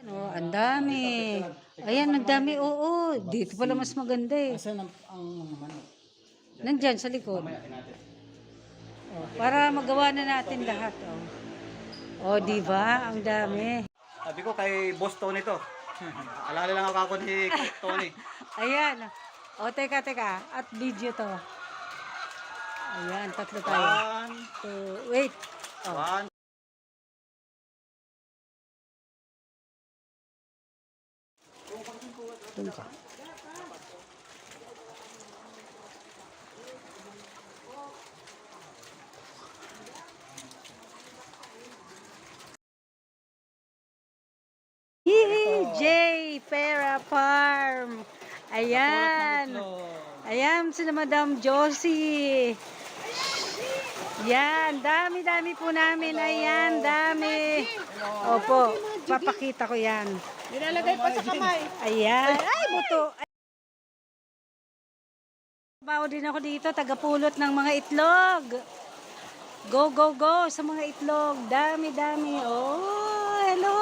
Oh, ang dami. Ayan, ang dami. Oo, dito pala mas maganda eh. Asan ang manok? Nandyan sa likod. Oh, para magawa na natin lahat. Oh, di ba? Ang dami. Sabi ko kay Boss Tony to. Alala lang ako ni Tony. Ayan. Oh, teka. At video to. Ayan, tatlo tayo. Wait. Oh. One. Dun ka. J. Pera Farm. Ayan. Ayan, sila Madam Josie. Yan, dami po namin. Ayan, dami. Opo, papakita ko yan. Nilalagay pa sa kamay. Ayan. Ay, buto. Bawo din ako dito, tagapulot ng mga itlog. Go sa mga itlog. Dami. Oh, hello.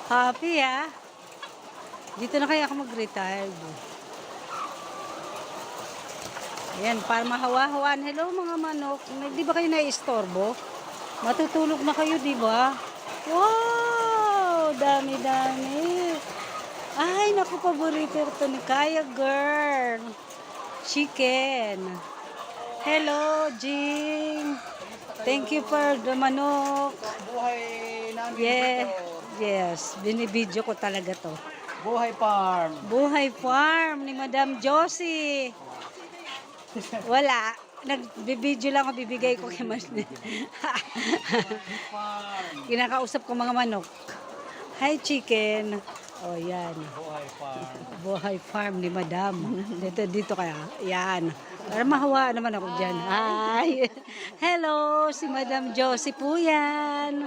Happy ha. Dito na kaya ako mag-retire. Ayan, para mahawa-hawaan. Hello mga manok. Di ba kayo nai-istorbo? Matutulog na kayo, di ba? Wow! Dami. Ay, naku, paborito ito ni Kaya girl. Chicken. Hello, Jing. Thank you for the manok. Buhay namin Yes, binibidyo ko talaga to. Buhay Farm. Buhay Farm ni Madam Josie. Wala. Nagbibidyo lang ako, bibigay ko kay Madam. Kinakausap ko mga manok. Hi, chicken. Oh, yan. Buhay Farm. Buhay Farm ni Madam. Dito kaya. Yan. Para mahawa naman ako dyan. Hi. Hello, si Madam Josie po yan.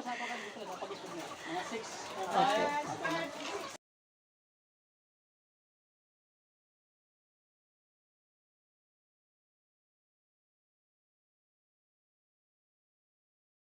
Okay.